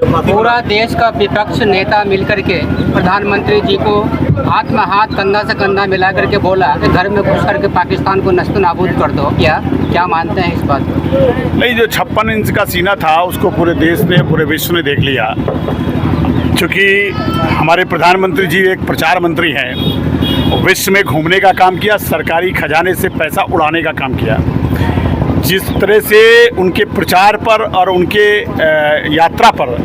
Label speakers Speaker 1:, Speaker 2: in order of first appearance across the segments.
Speaker 1: पूरा देश का विपक्ष नेता मिलकर के प्रधानमंत्री जी को हाथ में हाथ कंधा से कंधा मिला करके बोला कि घर में घुस करके पाकिस्तान को नस्त नाबूद कर दो। क्या मानते हैं इस बात को?
Speaker 2: नहीं, जो 56 इंच का सीना था उसको पूरे देश ने, पूरे विश्व ने देख लिया। क्योंकि हमारे प्रधानमंत्री जी एक प्रचार मंत्री हैं, विश्व में घूमने का काम किया, सरकारी खजाने से पैसा उड़ाने का काम किया। जिस तरह से उनके प्रचार पर और उनके यात्रा पर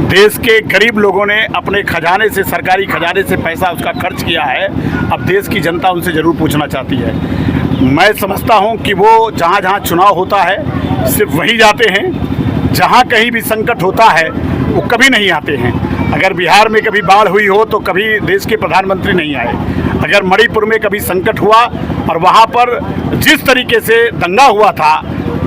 Speaker 2: देश के गरीब लोगों ने अपने खजाने से, सरकारी खजाने से पैसा उसका खर्च किया है, अब देश की जनता उनसे ज़रूर पूछना चाहती है। मैं समझता हूं कि वो जहां जहां चुनाव होता है सिर्फ वही जाते हैं, जहां कहीं भी संकट होता है वो कभी नहीं आते हैं। अगर बिहार में कभी बाढ़ हुई हो तो कभी देश के प्रधानमंत्री नहीं आए। अगर मणिपुर में कभी संकट हुआ और वहाँ पर जिस तरीके से दंगा हुआ था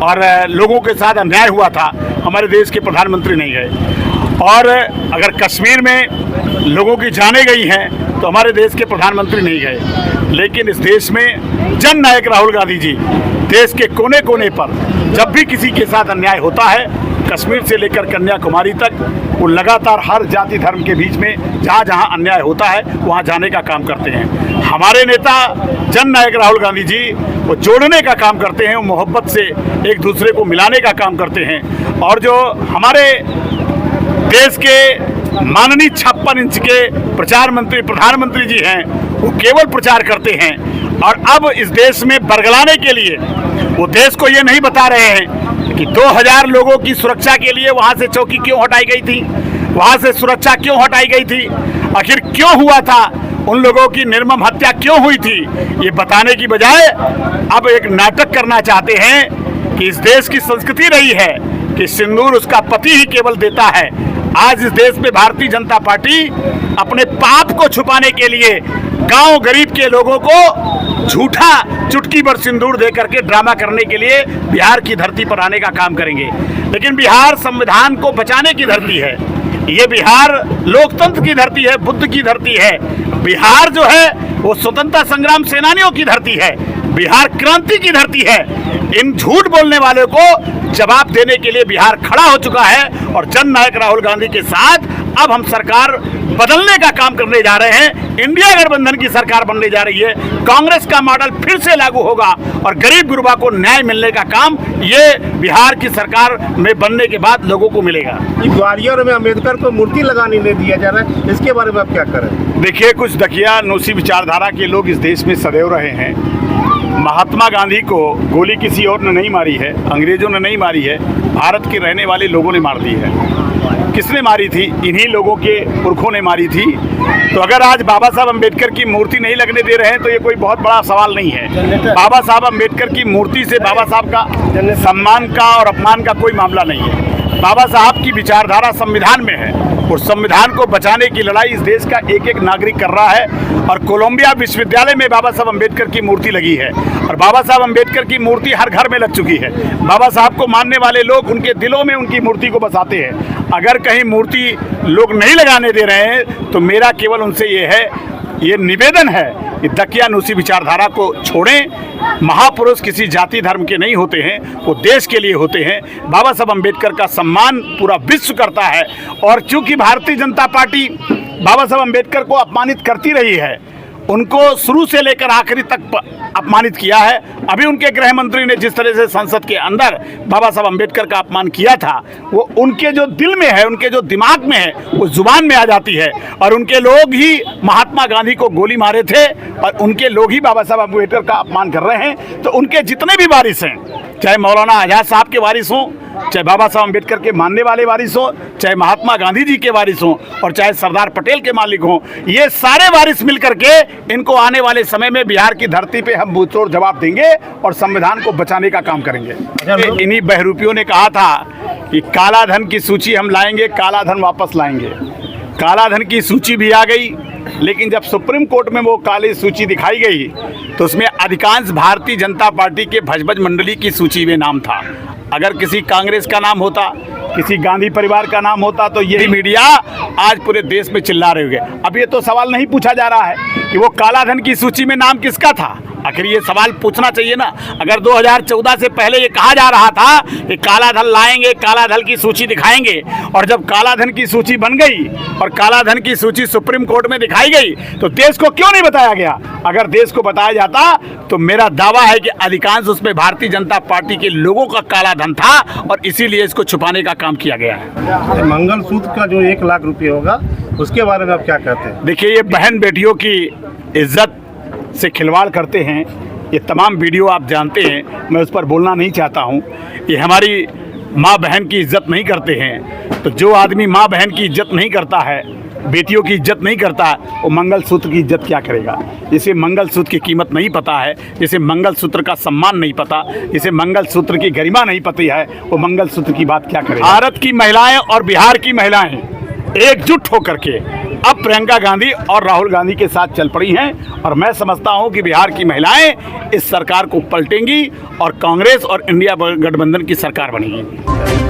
Speaker 2: और लोगों के साथ अन्याय हुआ था, हमारे देश के प्रधानमंत्री नहीं गए। और अगर कश्मीर में लोगों की जानें गई हैं तो हमारे देश के प्रधानमंत्री नहीं गए। लेकिन इस देश में जन नायक राहुल गांधी जी देश के कोने कोने पर जब भी किसी के साथ अन्याय होता है, कश्मीर से लेकर कन्याकुमारी तक, वो लगातार हर जाति धर्म के बीच में जहाँ जहाँ अन्याय होता है वहाँ जाने का काम करते हैं। हमारे नेता जन नायक राहुल गांधी जी वो जोड़ने का काम करते हैं, वो मोहब्बत से एक दूसरे को मिलाने का काम करते हैं। और जो हमारे देश के माननीय 56 इंच के प्रचार मंत्री प्रधानमंत्री जी हैं, वो केवल प्रचार करते हैं। और अब इस देश में बरगलाने के लिए वो देश को ये नहीं बता रहे हैं कि 2000 लोगों की सुरक्षा के लिए वहाँ से चौकी क्यों हटाई गई थी, वहाँ से सुरक्षा क्यों हटाई गई थी, आखिर क्यों हुआ था, उन लोगों की निर्मम हत्या क्यों हुई थी, ये बताने की बजाय अब एक नाटक करना चाहते हैं कि इस देश की संस्कृति रही है कि सिंदूर उसका पति ही केवल देता है। आज इस देश में भारतीय जनता पार्टी अपने पाप को छुपाने के लिए गांव गरीब के लोगों को झूठा चुटकी भर सिंदूर दे करके ड्रामा करने के लिए बिहार की धरती पर आने का काम करेंगे। लेकिन बिहार संविधान को बचाने की धरती है, ये बिहार लोकतंत्र की धरती है, बुद्ध की धरती है। बिहार जो है वो स्वतंत्रता संग्राम सेनानियों की धरती है, बिहार क्रांति की धरती है। इन झूठ बोलने वाले को जवाब देने के लिए बिहार खड़ा हो चुका है। और जन नायक राहुल गांधी के साथ अब हम सरकार बदलने का काम करने जा रहे हैं। इंडिया गठबंधन की सरकार बनने जा रही है, कांग्रेस का मॉडल फिर से लागू होगा और गरीब गुरबा को न्याय मिलने का काम ये बिहार की सरकार में बनने के बाद लोगों को मिलेगा।
Speaker 3: ग्वालियर में अम्बेडकर को मूर्ति लगाने नहीं दिया जा रहा है, इसके बारे में आप क्या करें?
Speaker 2: देखिए, कुछ दकिया नोसी विचारधारा के लोग इस देश में सदैव रहे हैं। महात्मा गांधी को गोली किसी और ने नहीं मारी है, अंग्रेजों ने नहीं मारी है, भारत के रहने वाले लोगों ने मार दी है। किसने मारी थी? इन्हीं लोगों के पुरखों ने मारी थी। तो अगर आज बाबा साहब अम्बेडकर की मूर्ति नहीं लगने दे रहे हैं तो ये कोई बहुत बड़ा सवाल नहीं है। बाबा साहब अम्बेडकर की मूर्ति से बाबा साहब का सम्मान का और अपमान का कोई मामला नहीं है। बाबा साहब की विचारधारा संविधान में है और संविधान को बचाने की लड़ाई इस देश का एक एक नागरिक कर रहा है। और कोलंबिया विश्वविद्यालय में बाबा साहब अम्बेडकर की मूर्ति लगी है और बाबा साहब अम्बेडकर की मूर्ति हर घर में लग चुकी है। बाबा साहब को मानने वाले लोग उनके दिलों में उनकी मूर्ति को बसाते हैं। अगर कहीं मूर्ति लोग नहीं लगाने दे रहे हैं तो मेरा केवल उनसे ये निवेदन है कि दकियानूसी विचारधारा को छोड़ें। महापुरुष किसी जाति धर्म के नहीं होते हैं, वो देश के लिए होते हैं। बाबा साहब अम्बेडकर का सम्मान पूरा विश्व करता है। और चूंकि भारतीय जनता पार्टी बाबा साहब अम्बेडकर को अपमानित करती रही है, उनको शुरू से लेकर आखिरी तक अपमानित किया है। अभी उनके गृह मंत्री ने जिस तरह से संसद के अंदर बाबा साहब अम्बेडकर का अपमान किया था, वो उनके जो दिल में है, उनके जो दिमाग में है, वो जुबान में आ जाती है। और उनके लोग ही महात्मा गांधी को गोली मारे थे और उनके लोग ही बाबा साहब अम्बेडकर का अपमान कर रहे हैं। तो उनके जितने भी वारिस हैं, चाहे मौलाना आज़ाद साहब के वारिस हों, चाहे बाबा साहब अम्बेडकर के मानने वाले वारिस हों, चाहे महात्मा गांधी जी के वारिस हों और चाहे सरदार पटेल के मालिक हों, ये सारे वारिस मिलकर के इनको आने वाले समय में बिहार की धरती पे हम मुंहतोड़ जवाब देंगे और संविधान को बचाने का काम करेंगे। इन्हीं बहरूपियों ने कहा था कि काला धन की सूची हम लाएंगे, काला धन वापस लाएंगे। काला धन की सूची भी आ गई, लेकिन जब सुप्रीम कोर्ट में वो काली सूची दिखाई गई तो उसमें अधिकांश भारतीय जनता पार्टी के भजभज मंडली की सूची में नाम था। अगर किसी कांग्रेस का नाम होता, किसी गांधी परिवार का नाम होता तो यही मीडिया आज पूरे देश में चिल्ला रहे होंगे। अब ये तो सवाल नहीं पूछा जा रहा है कि वो काला धन की सूची में नाम किसका था। आखिर ये सवाल पूछना चाहिए ना। अगर 2014 से पहले ये कहा जा रहा था कि काला धन लाएंगे, काला धन की सूची दिखाएंगे, और जब काला धन की सूची बन गई और काला धन की सूची सुप्रीम कोर्ट में दिखाई गई तो देश को क्यों नहीं बताया गया? अगर देश को बताया जाता तो मेरा दावा है कि अधिकांश उसमें भारतीय जनता पार्टी के लोगों का काला धन था और इसीलिए इसको छुपाने का काम किया गया है।
Speaker 3: मंगलसूत्र का जो 1 लाख रुपये होगा उसके बारे में आप क्या कहते हैं?
Speaker 2: देखिए, ये बहन बेटियों की इज्जत से खिलवाड़ करते हैं। ये तमाम वीडियो आप जानते हैं, मैं उस पर बोलना नहीं चाहता हूँ। ये हमारी माँ बहन की इज्जत नहीं करते हैं। तो जो आदमी माँ बहन की इज्जत नहीं करता है, बेटियों की इज्जत नहीं करता, वो मंगलसूत्र की इज्जत क्या करेगा? जिसे मंगलसूत्र की कीमत नहीं पता है, जिसे मंगलसूत्र का सम्मान नहीं पता, जिसे मंगलसूत्र की गरिमा नहीं पता है, वो मंगलसूत्र की बात क्या करेगा? भारत की महिलाएं और बिहार की महिलाएं एकजुट होकर के अब प्रियंका गांधी और राहुल गांधी के साथ चल पड़ी हैं और मैं समझता हूं कि बिहार की महिलाएं इस सरकार को पलटेंगी और कांग्रेस और इंडिया गठबंधन की सरकार बनेगी।